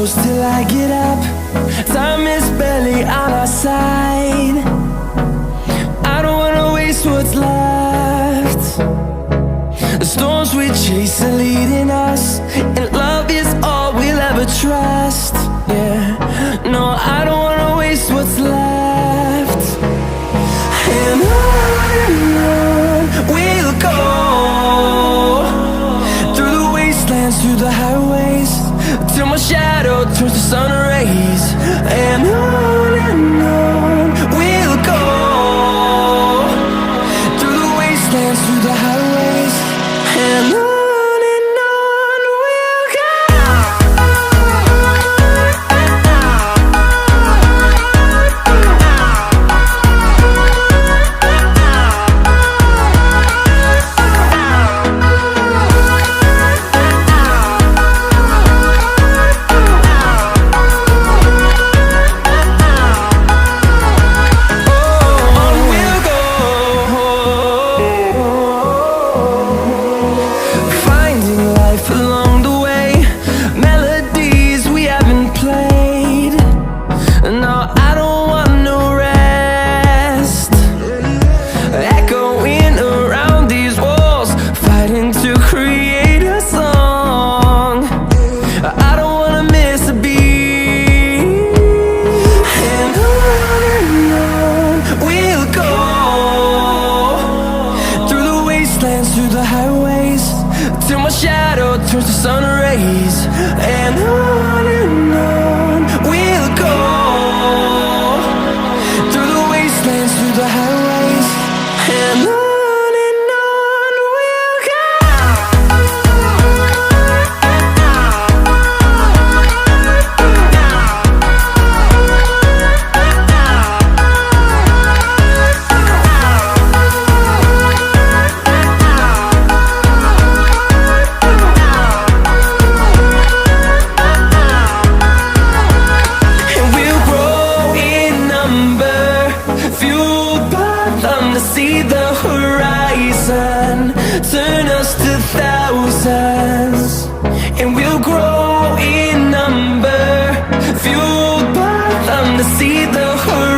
close till I get up. Time is barely on our side. I don't wanna waste what's left. The storms we chase are leading us, and love is all we'll ever trust. Yeah, no, I don't wanna waste what's left. And on we'll go, through the wastelands, through the highways, till my shadow turns to sun rays. And on we'll go, through the wastelands, through the highways, and on we'll go. Through the highways, till my shadow turns to sun rays. And on we'll go, through the wastelands, through the highways, and on we'll go. To see the horizon turn us to thousands, and we'll grow in number, fueled by them to see the horizon.